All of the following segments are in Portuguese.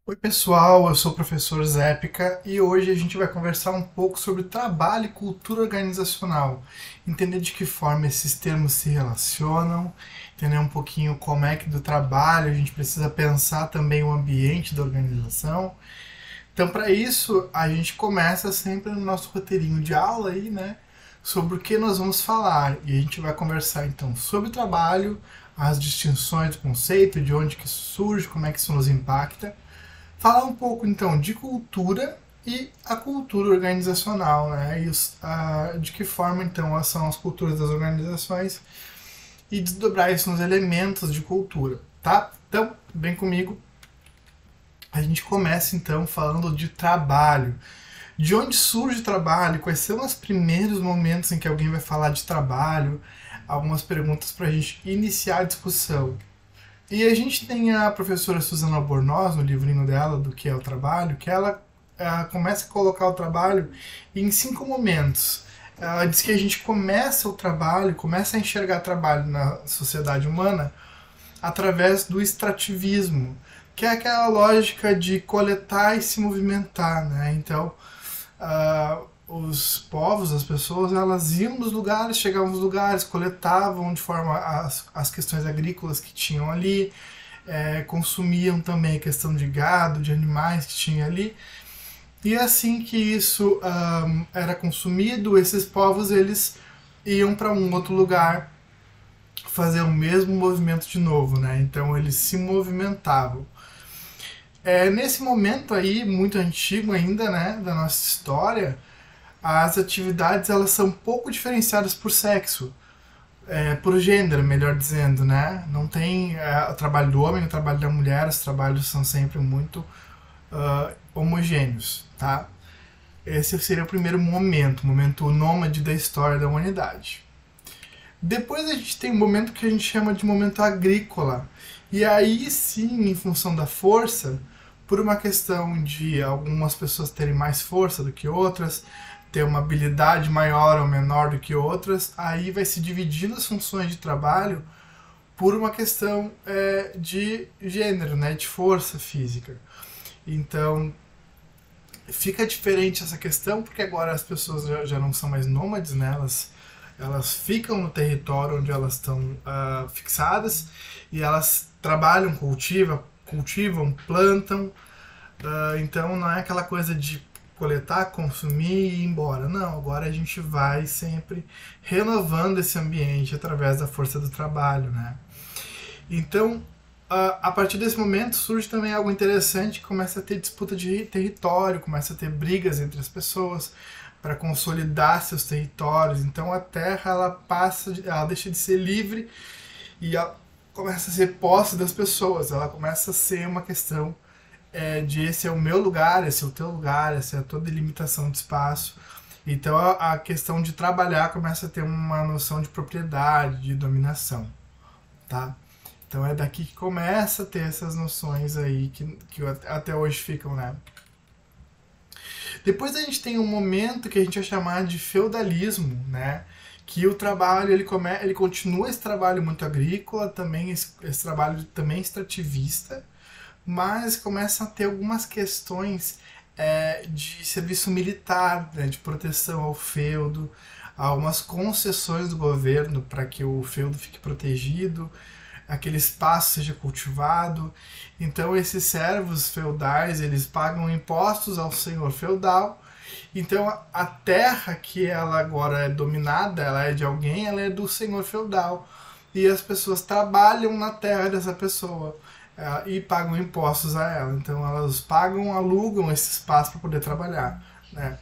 Oi, pessoal, eu sou o professor Zépica e hoje a gente vai conversar um pouco sobre trabalho e cultura organizacional. Entender de que forma esses termos se relacionam, entender um pouquinho como é que do trabalho a gente precisa pensar também o ambiente da organização. Então, para isso, a gente começa sempre no nosso roteirinho de aula aí, né, sobre o que nós vamos falar. E a gente vai conversar então sobre o trabalho, as distinções do conceito, de onde que isso surge, como é que isso nos impacta. Falar um pouco então de cultura e a cultura organizacional, né? De que forma então são as culturas das organizações e desdobrar isso nos elementos de cultura, tá? Então, vem comigo. A gente começa então falando de trabalho. De onde surge o trabalho? Quais são os primeiros momentos em que alguém vai falar de trabalho? Algumas perguntas para a gente iniciar a discussão. E a gente tem a professora Suzana Albornoz, no livrinho dela, do que é o trabalho, que ela começa a colocar o trabalho em 5 momentos. Ela diz que a gente começa o trabalho, começa a enxergar trabalho na sociedade humana através do extrativismo, que é aquela lógica de coletar e se movimentar, né? Então, os povos, as pessoas, elas iam nos lugares, chegavam nos lugares, coletavam de forma as questões agrícolas que tinham ali, consumiam também a questão de gado, de animais que tinha ali. E assim que isso era consumido, esses povos eles iam para um outro lugar fazer o mesmo movimento de novo, né? Então eles se movimentavam. Nesse momento aí, muito antigo ainda, né, da nossa história, as atividades elas são pouco diferenciadas por sexo, por gênero, melhor dizendo, né? Não tem o trabalho do homem, o trabalho da mulher, os trabalhos são sempre muito homogêneos, tá? Esse seria o primeiro momento, o momento nômade da história da humanidade. Depois a gente tem um momento que a gente chama de momento agrícola. E aí sim, em função da força, por uma questão de algumas pessoas terem mais força do que outras, ter uma habilidade maior ou menor do que outras, aí vai se dividindo as funções de trabalho por uma questão de gênero, né, de força física. Então fica diferente essa questão porque agora as pessoas já não são mais nômades, né, elas ficam no território onde elas estão fixadas e elas trabalham, cultivam, plantam. Então não é aquela coisa de coletar, consumir e ir embora. Não, agora a gente vai sempre renovando esse ambiente através da força do trabalho, né? Então, a partir desse momento surge também algo interessante, que começa a ter disputa de território, começa a ter brigas entre as pessoas para consolidar seus territórios. Então a terra ela deixa de ser livre e ela começa a ser posse das pessoas. Ela começa a ser uma questão de esse é o meu lugar, esse é o teu lugar, essa é a tua delimitação de espaço. Então a questão de trabalhar começa a ter uma noção de propriedade, de dominação, tá? Então é daqui que começa a ter essas noções aí que até hoje ficam, né? Depois a gente tem um momento que a gente vai chamar de feudalismo, né? Que o trabalho ele continua esse trabalho muito agrícola, também esse trabalho também extrativista, mas começa a ter algumas questões de serviço militar, né, de proteção ao feudo, algumas concessões do governo para que o feudo fique protegido, aquele espaço seja cultivado. Então esses servos feudais eles pagam impostos ao senhor feudal. Então a terra que ela agora é dominada, ela é de alguém, ela é do senhor feudal e as pessoas trabalham na terra dessa pessoa e pagam impostos a ela. Então elas pagam, alugam esse espaço para poder trabalhar, né?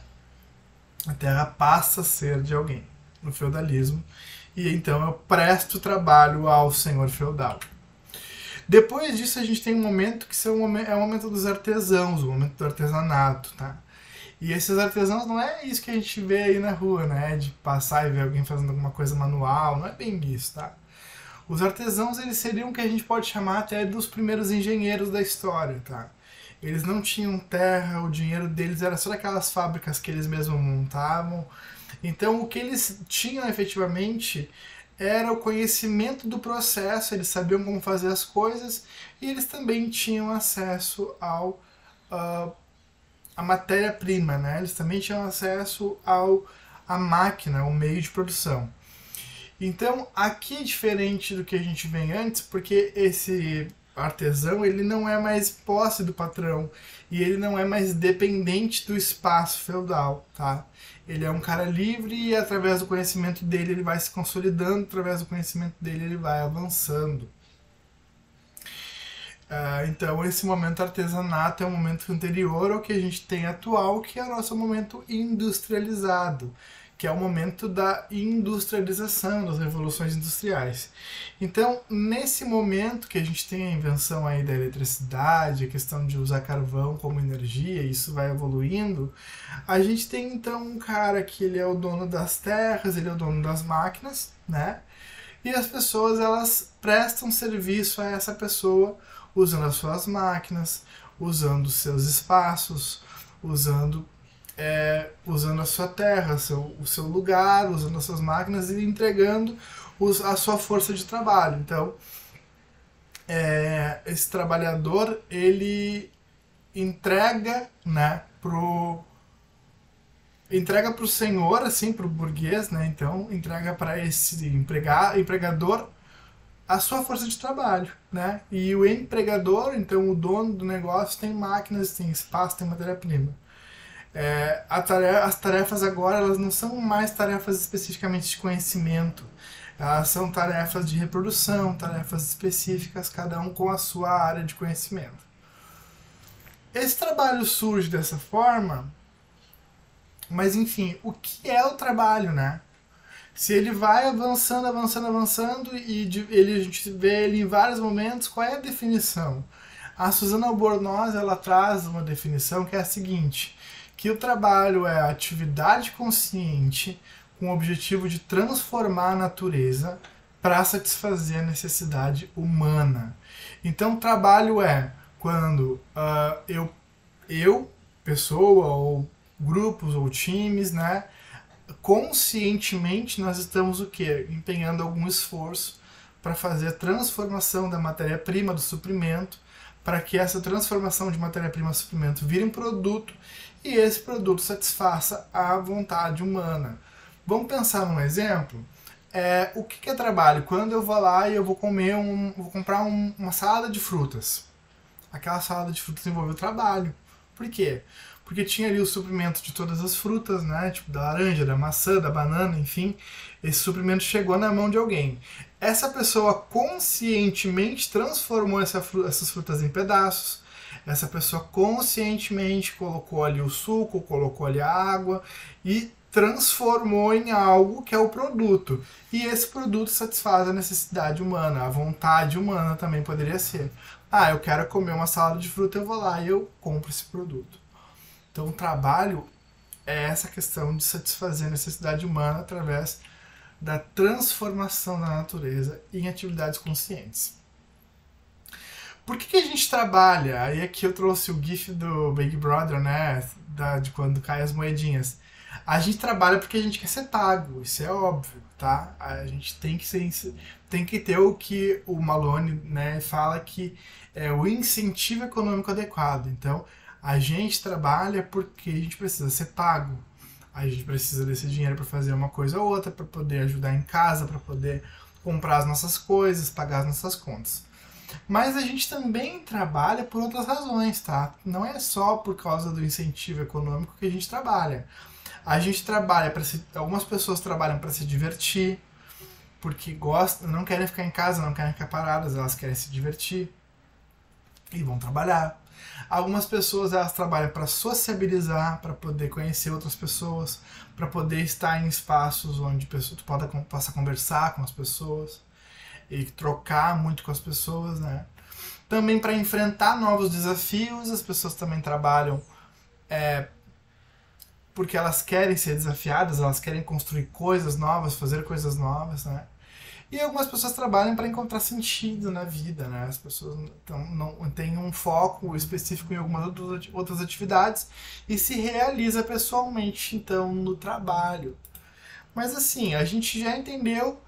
A terra passa a ser de alguém no feudalismo e então eu presto trabalho ao senhor feudal. Depois disso a gente tem um momento que é o momento dos artesãos, o momento do artesanato, tá? E esses artesãos não é isso que a gente vê aí na rua, né? De passar e ver alguém fazendo alguma coisa manual, não é bem isso, tá? Os artesãos eles seriam o que a gente pode chamar até dos primeiros engenheiros da história, tá? Eles não tinham terra, o dinheiro deles era só daquelas fábricas que eles mesmos montavam. Então o que eles tinham efetivamente era o conhecimento do processo, eles sabiam como fazer as coisas e eles também tinham acesso ao a matéria-prima, né? Eles também tinham acesso à máquina, ao meio de produção. Então, aqui é diferente do que a gente vê antes, porque esse artesão, ele não é mais posse do patrão e ele não é mais dependente do espaço feudal, tá? Ele é um cara livre e através do conhecimento dele ele vai se consolidando, através do conhecimento dele ele vai avançando. Então esse momento artesanato é um momento anterior ao que a gente tem atual, que é o nosso momento industrializado, que é o momento da industrialização, das revoluções industriais. Então, nesse momento que a gente tem a invenção aí da eletricidade, a questão de usar carvão como energia, isso vai evoluindo, a gente tem então um cara que ele é o dono das terras, ele é o dono das máquinas, né? E as pessoas, elas prestam serviço a essa pessoa usando as suas máquinas, usando os seus espaços, usando a sua terra, o seu lugar, usando as suas máquinas e entregando a sua força de trabalho. Então, esse trabalhador, ele entrega, né, entrega para o senhor, assim, para o burguês, né? Então, entrega para esse empregador a sua força de trabalho, né? E o empregador, então o dono do negócio, tem máquinas, tem espaço, tem matéria-prima. As tarefas agora, elas não são mais tarefas especificamente de conhecimento, elas são tarefas de reprodução, tarefas específicas, cada um com a sua área de conhecimento. Esse trabalho surge dessa forma, mas enfim, o que é o trabalho, né? Se ele vai avançando, avançando, avançando e a gente vê ele em vários momentos, qual é a definição? A Susana Albornoz, ela traz uma definição que é a seguinte, que o trabalho é a atividade consciente com o objetivo de transformar a natureza para satisfazer a necessidade humana. Então, trabalho é quando eu, pessoa, ou grupos, ou times, né, conscientemente nós estamos o quê? Empenhando algum esforço para fazer a transformação da matéria-prima, do suprimento, para que essa transformação de matéria-prima a suprimento vire um produto e esse produto satisfaça a vontade humana. Vamos pensar num exemplo? O que é trabalho? Quando eu vou lá e eu vou comprar uma salada de frutas. Aquela salada de frutas envolveu trabalho. Por quê? Porque tinha ali o suprimento de todas as frutas, né? Tipo da laranja, da maçã, da banana, enfim. Esse suprimento chegou na mão de alguém. Essa pessoa conscientemente transformou essas frutas em pedaços. Essa pessoa conscientemente colocou ali o suco, colocou ali a água e transformou em algo que é o produto. E esse produto satisfaz a necessidade humana, a vontade humana também poderia ser. Eu quero comer uma salada de fruta, eu vou lá e eu compro esse produto. Então, o trabalho é essa questão de satisfazer a necessidade humana através da transformação da natureza em atividades conscientes. Por que a gente trabalha? Aí aqui eu trouxe o GIF do Big Brother, né? De quando caem as moedinhas. A gente trabalha porque a gente quer ser pago, isso é óbvio, tá? A gente tem que ter o que o Malone, né, fala que é o incentivo econômico adequado. Então, a gente trabalha porque a gente precisa ser pago. A gente precisa desse dinheiro para fazer uma coisa ou outra, para poder ajudar em casa, para poder comprar as nossas coisas, pagar as nossas contas. Mas a gente também trabalha por outras razões, tá? Não é só por causa do incentivo econômico que a gente trabalha. A gente trabalha algumas pessoas trabalham para se divertir, porque gostam, não querem ficar em casa, não querem ficar paradas, elas querem se divertir e vão trabalhar. Algumas pessoas, elas trabalham para sociabilizar, para poder conhecer outras pessoas, para poder estar em espaços onde tu possa conversar com as pessoas e trocar muito com as pessoas, né? Também para enfrentar novos desafios, as pessoas também trabalham porque elas querem ser desafiadas, elas querem construir coisas novas, fazer coisas novas, né? E algumas pessoas trabalham para encontrar sentido na vida, né? As pessoas não têm um foco específico em algumas outras atividades e se realiza pessoalmente, então, no trabalho. Mas assim, a gente já entendeu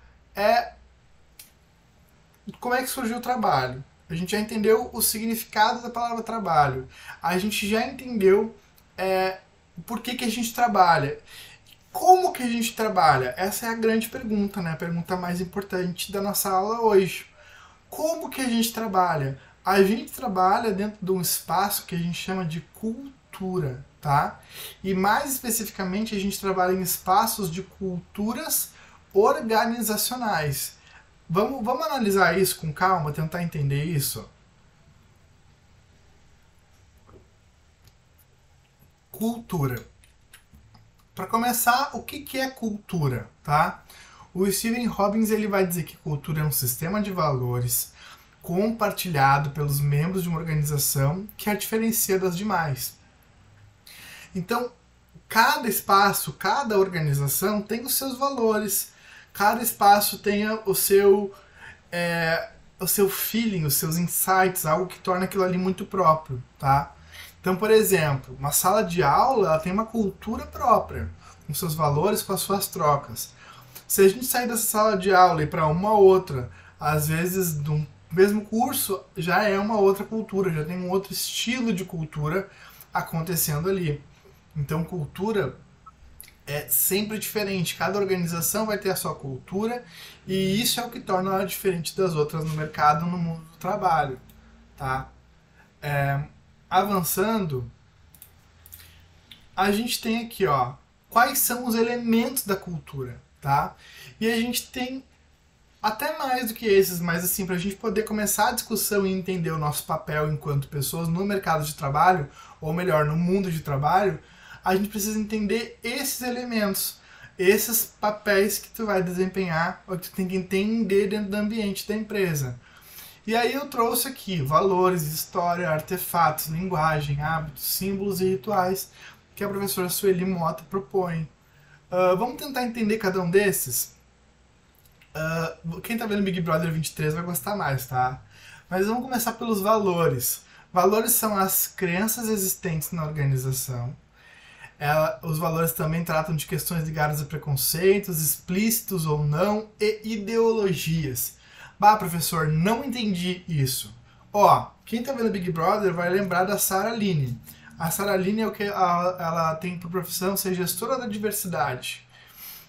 como é que surgiu o trabalho. A gente já entendeu o significado da palavra trabalho. A gente já entendeu por que a gente trabalha. Como que a gente trabalha? Essa é a grande pergunta, né? A pergunta mais importante da nossa aula hoje. Como que a gente trabalha? A gente trabalha dentro de um espaço que a gente chama de cultura, tá? E mais especificamente, a gente trabalha em espaços de culturas organizacionais. Vamos analisar isso com calma, tentar entender isso? Cultura. Para começar, o que é cultura, tá? O Stephen Robbins ele vai dizer que cultura é um sistema de valores compartilhado pelos membros de uma organização que a diferencia das demais. Então, cada espaço, cada organização tem os seus valores, cada espaço tem o seu feeling, os seus insights, algo que torna aquilo ali muito próprio, tá? Então, por exemplo, uma sala de aula ela tem uma cultura própria, com seus valores, com as suas trocas. Se a gente sair dessa sala de aula e ir para uma outra, às vezes do mesmo curso, já é uma outra cultura, já tem um outro estilo de cultura acontecendo ali. Então, cultura é sempre diferente. Cada organização vai ter a sua cultura e isso é o que torna ela diferente das outras no mercado, no mundo do trabalho, tá? Avançando, a gente tem aqui, ó, quais são os elementos da cultura, tá? E a gente tem até mais do que esses, mas assim, para a gente poder começar a discussão e entender o nosso papel enquanto pessoas no mercado de trabalho, ou melhor, no mundo de trabalho, a gente precisa entender esses elementos, esses papéis que tu vai desempenhar, ou que tu tem que entender dentro do ambiente da empresa. E aí eu trouxe aqui valores, história, artefatos, linguagem, hábitos, símbolos e rituais que a professora Sueli Mota propõe. Vamos tentar entender cada um desses? Quem tá vendo Big Brother 23 vai gostar mais, tá? Mas vamos começar pelos valores. Valores são as crenças existentes na organização. Os valores também tratam de questões ligadas a preconceitos, explícitos ou não, e ideologias. Bah, professor, não entendi isso. Ó, quem tá vendo Big Brother vai lembrar da Sarah Line. A Sarah Line é o que ela tem por profissão ser gestora da diversidade.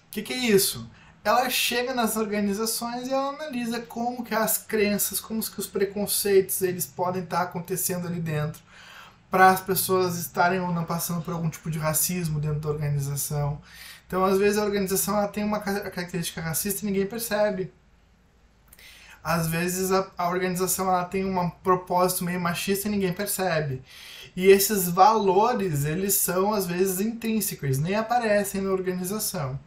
O que é isso? Ela chega nas organizações e ela analisa como que as crenças, como que os preconceitos eles podem estar acontecendo ali dentro, para as pessoas estarem ou não passando por algum tipo de racismo dentro da organização. Então, às vezes a organização ela tem uma característica racista e ninguém percebe. Às vezes a organização ela tem um propósito meio machista e ninguém percebe. E esses valores, eles são às vezes intrínsecos, nem aparecem na organização.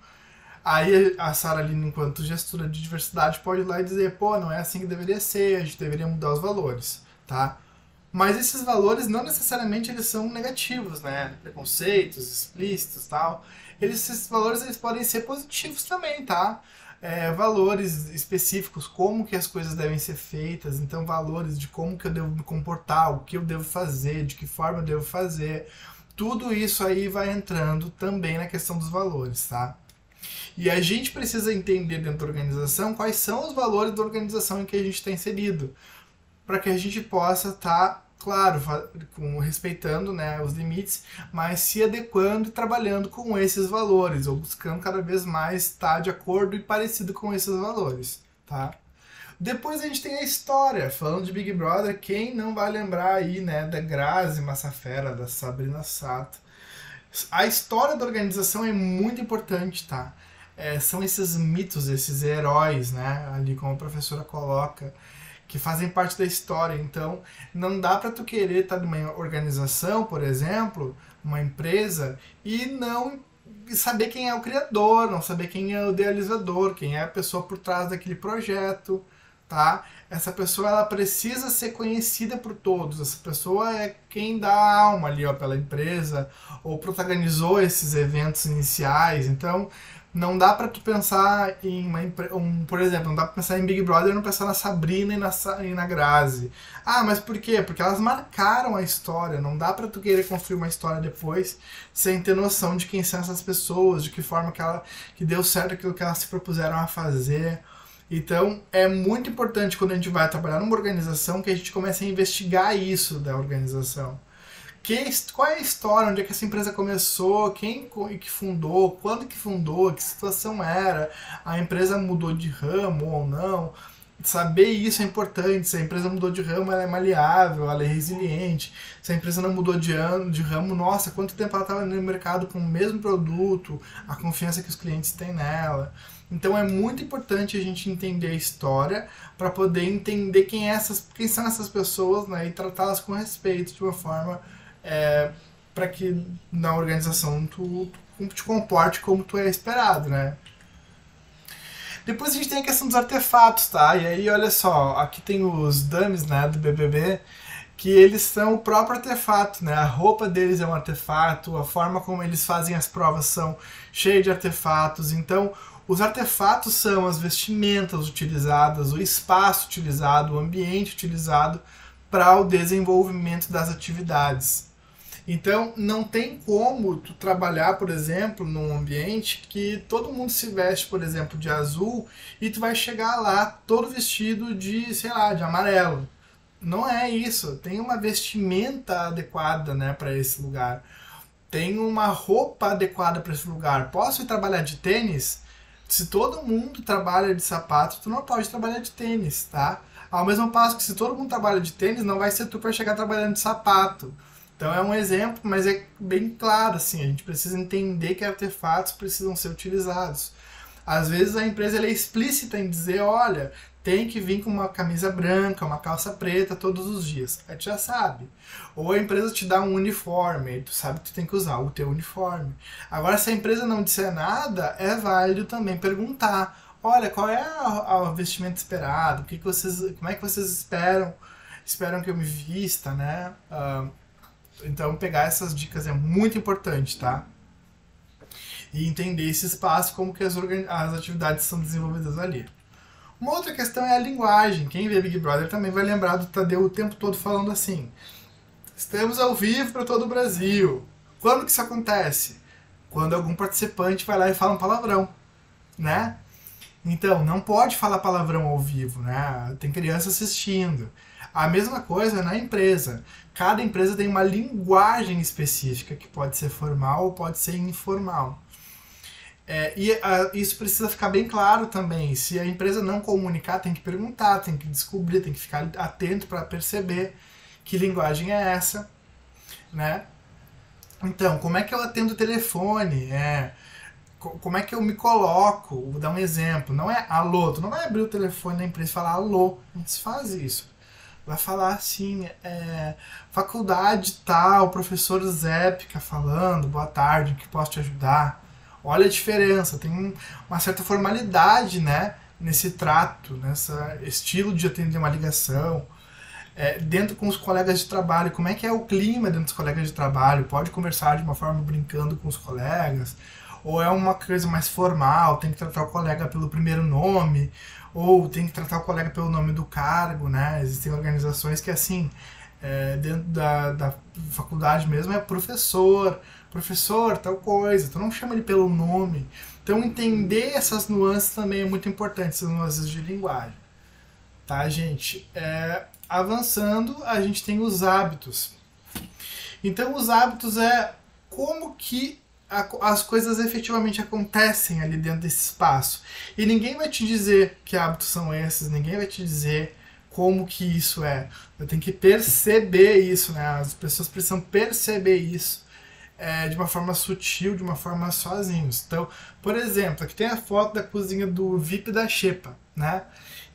Aí a Sarah Line, enquanto gestora de diversidade, pode ir lá e dizer, pô, não é assim que deveria ser, a gente deveria mudar os valores, tá? Mas esses valores não necessariamente eles são negativos, né? Preconceitos, explícitos, tal. Esses valores eles podem ser positivos também, tá? Valores específicos, como que as coisas devem ser feitas, então valores de como que eu devo me comportar, o que eu devo fazer, de que forma eu devo fazer. Tudo isso aí vai entrando também na questão dos valores, tá? E a gente precisa entender dentro da organização quais são os valores da organização em que a gente está inserido, para que a gente possa estar, claro, respeitando, né, os limites, mas se adequando e trabalhando com esses valores, ou buscando cada vez mais estar de acordo e parecido com esses valores, tá? Depois a gente tem a história, falando de Big Brother, quem não vai lembrar aí, né, da Grazi Massafera, da Sabrina Sato. A história da organização é muito importante, tá? São esses mitos, esses heróis, né, ali como a professora coloca, que fazem parte da história. Então, não dá para tu querer estar numa organização, por exemplo, uma empresa, e não saber quem é o criador, não saber quem é o idealizador, quem é a pessoa por trás daquele projeto, tá? Essa pessoa ela precisa ser conhecida por todos. Essa pessoa é quem dá a alma ali, ó, pela empresa, ou protagonizou esses eventos iniciais. Então, não dá pra tu pensar em por exemplo, não dá pra pensar em Big Brother e não pensar na Sabrina e na Grazi. Ah, mas por quê? Porque elas marcaram a história. Não dá pra tu querer construir uma história depois sem ter noção de quem são essas pessoas, de que forma que deu certo aquilo que elas se propuseram a fazer. Então, é muito importante quando a gente vai trabalhar numa organização que a gente comece a investigar isso da organização. Qual é a história, onde é que essa empresa começou, quem que fundou, quando que fundou, que situação era, a empresa mudou de ramo ou não. Saber isso é importante. Se a empresa mudou de ramo, ela é maleável, ela é resiliente. Se a empresa não mudou de ramo, nossa, quanto tempo ela estava no mercado com o mesmo produto, a confiança que os clientes têm nela. Então é muito importante a gente entender a história para poder entender quem são essas pessoas, né, e tratá-las com respeito de uma forma para que na organização tu te comporte como tu é esperado, né? Depois a gente tem a questão dos artefatos, tá? E aí, olha só, aqui tem os dummies, né, do BBB, que eles são o próprio artefato, né? A roupa deles é um artefato, a forma como eles fazem as provas são cheias de artefatos. Então, os artefatos são as vestimentas utilizadas, o espaço utilizado, o ambiente utilizado para o desenvolvimento das atividades. Então, não tem como tu trabalhar, por exemplo, num ambiente que todo mundo se veste, por exemplo, de azul e tu vai chegar lá todo vestido de, sei lá, de amarelo. Não é isso. Tem uma vestimenta adequada, né, para esse lugar. Tem uma roupa adequada para esse lugar. Posso ir trabalhar de tênis? Se todo mundo trabalha de sapato, tu não pode trabalhar de tênis, tá? Ao mesmo passo que se todo mundo trabalha de tênis, não vai ser tu para chegar trabalhando de sapato. Então é um exemplo, mas é bem claro, assim, a gente precisa entender que artefatos precisam ser utilizados. Às vezes a empresa é explícita em dizer, olha, tem que vir com uma camisa branca, uma calça preta todos os dias. Aí tu já sabe. Ou a empresa te dá um uniforme, aí tu sabe que tu tem que usar o teu uniforme. Agora, se a empresa não disser nada, é válido também perguntar, olha, qual é a vestimenta esperado? Como é que vocês esperam que eu me vista, né? Então, pegar essas dicas é muito importante, tá? E entender esse espaço, como que as atividades são desenvolvidas ali. Uma outra questão é a linguagem. Quem vê Big Brother também vai lembrar do Tadeu o tempo todo falando assim: estamos ao vivo para todo o Brasil. Quando que isso acontece? Quando algum participante vai lá e fala um palavrão, né? Então, não pode falar palavrão ao vivo, né? Tem criança assistindo. A mesma coisa na empresa. Cada empresa tem uma linguagem específica que pode ser formal ou pode ser informal. Isso precisa ficar bem claro também. Se a empresa não comunicar, tem que perguntar, tem que descobrir, tem que ficar atento para perceber que linguagem é essa, né? Então, como é que eu atendo o telefone? Como é que eu me coloco? Vou dar um exemplo. Não é alô, tu não vai abrir o telefone da empresa e falar alô. Não se faz isso. Vai falar assim, faculdade tal, professor Zépica falando, boa tarde, que posso te ajudar? Olha a diferença, tem uma certa formalidade, né, nesse trato, nesse estilo de atender uma ligação. Dentro com os colegas de trabalho, como é que é o clima dentro dos colegas de trabalho? Pode conversar de uma forma brincando com os colegas? Ou é uma coisa mais formal, tem que tratar o colega pelo primeiro nome, ou tem que tratar o colega pelo nome do cargo, né? Existem organizações que, assim, dentro da faculdade mesmo, é professor, tal coisa, tu não chama ele pelo nome. Então, entender essas nuances também é muito importante, essas nuances de linguagem. Tá, gente? Avançando, a gente tem os hábitos. Então, os hábitos é como que as coisas efetivamente acontecem ali dentro desse espaço. E ninguém vai te dizer que hábitos são esses, ninguém vai te dizer como que isso é. Eu tenho que perceber isso, né? As pessoas precisam perceber isso de uma forma sutil, de uma forma sozinhos. Então, por exemplo, aqui tem a foto da cozinha do VIP da Xepa, né?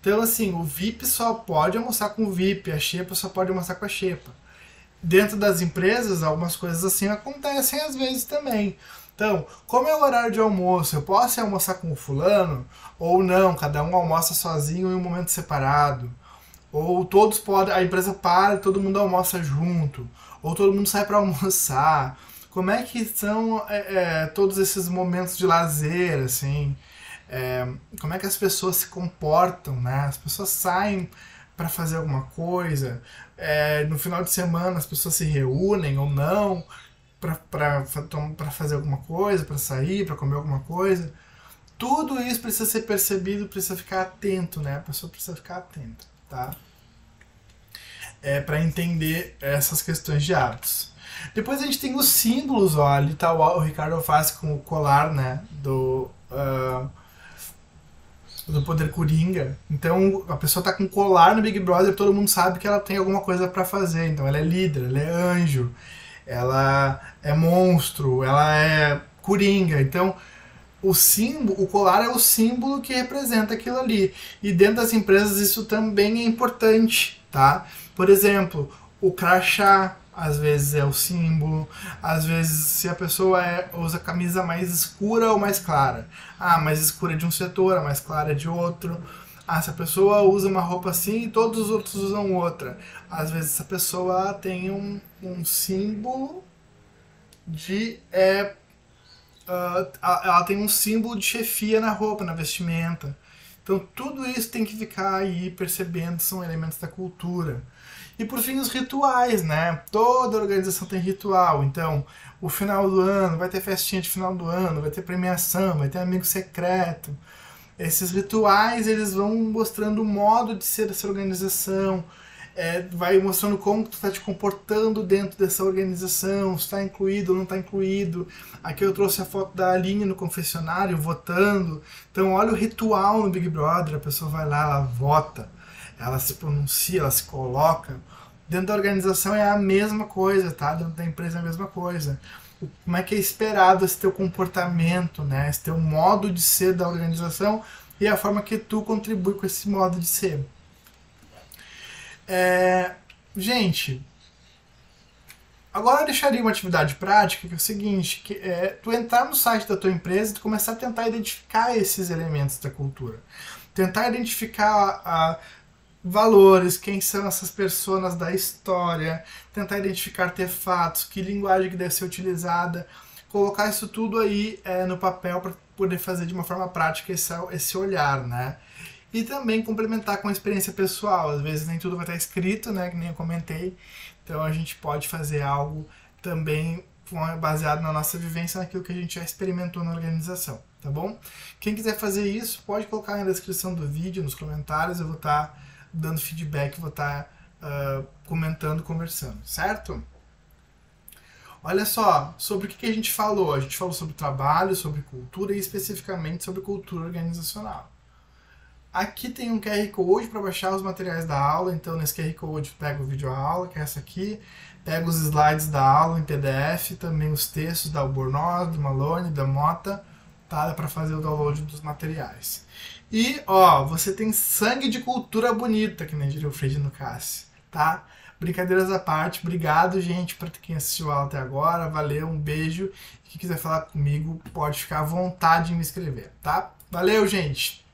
Então, assim, o VIP só pode almoçar com o VIP, a Xepa só pode almoçar com a Xepa. Dentro das empresas, algumas coisas assim acontecem às vezes também. Então, como é o horário de almoço? Eu posso ir almoçar com o fulano? Ou não? Cada um almoça sozinho em um momento separado? Ou todos podem, a empresa para e todo mundo almoça junto? Ou todo mundo sai para almoçar? Como é que são todos esses momentos de lazer, assim? Como é que as pessoas se comportam, né? As pessoas saem para fazer alguma coisa, no final de semana as pessoas se reúnem ou não para fazer alguma coisa, para sair, para comer alguma coisa. Tudo isso precisa ser percebido, precisa ficar atento, né? A pessoa precisa ficar atenta, tá? Para entender essas questões de hábitos. Depois a gente tem os símbolos, ó, ali tá o Ricardo faz com o colar, né, do Poder Coringa. Então a pessoa tá com colar no Big Brother, todo mundo sabe que ela tem alguma coisa para fazer. Então ela é líder, ela é anjo, ela é monstro, ela é coringa. Então o símbolo, o colar é o símbolo que representa aquilo ali. E dentro das empresas isso também é importante, tá? Por exemplo, o crachá às vezes é o símbolo, às vezes se a pessoa usa camisa mais escura ou mais clara. Ah, mais escura é de um setor, a mais clara é de outro. Ah, se a pessoa usa uma roupa assim e todos os outros usam outra. Às vezes essa pessoa tem um símbolo de... ela tem um símbolo de chefia na roupa, na vestimenta. Então tudo isso tem que ficar aí percebendo, são elementos da cultura. E por fim os rituais, né? Toda organização tem ritual. Então, o final do ano, vai ter festinha de final do ano, vai ter premiação, vai ter amigo secreto. Esses rituais, eles vão mostrando o modo de ser dessa organização, vai mostrando como tu está te comportando dentro dessa organização, se está incluído ou não está incluído. Aqui eu trouxe a foto da Aline no confessionário, votando. Então olha o ritual no Big Brother, a pessoa vai lá, ela vota, ela se pronuncia, ela se coloca. Dentro da organização é a mesma coisa, tá? Dentro da empresa é a mesma coisa. Como é que é esperado esse teu comportamento, né? Esse teu modo de ser da organização e a forma que tu contribui com esse modo de ser. Gente, agora eu deixaria uma atividade prática que é o seguinte, que é tu entrar no site da tua empresa e tu começar a tentar identificar esses elementos da cultura. Tentar identificar valores, quem são essas pessoas da história, tentar identificar artefatos, que linguagem que deve ser utilizada, colocar isso tudo aí no papel para poder fazer de uma forma prática esse olhar, né? E também complementar com a experiência pessoal. Às vezes nem tudo vai estar escrito, né, que nem eu comentei. Então a gente pode fazer algo também baseado na nossa vivência, naquilo que a gente já experimentou na organização, tá bom? Quem quiser fazer isso, pode colocar na descrição do vídeo, nos comentários, eu vou estar dando feedback, vou estar comentando, conversando, certo? Olha só, sobre o que a gente falou. A gente falou sobre trabalho, sobre cultura e especificamente sobre cultura organizacional. Aqui tem um QR Code para baixar os materiais da aula, então nesse QR Code pega o vídeo aula, que é essa aqui, pega os slides da aula em PDF, também os textos da Albornoz, do Malone, da Mota, tá? Dá para fazer o download dos materiais. E, ó, você tem sangue de cultura bonita, que nem diria o Fred no Cassi, tá? Brincadeiras à parte, obrigado, gente, para quem assistiu a aula até agora, valeu, um beijo. E quem quiser falar comigo, pode ficar à vontade em me escrever, tá? Valeu, gente!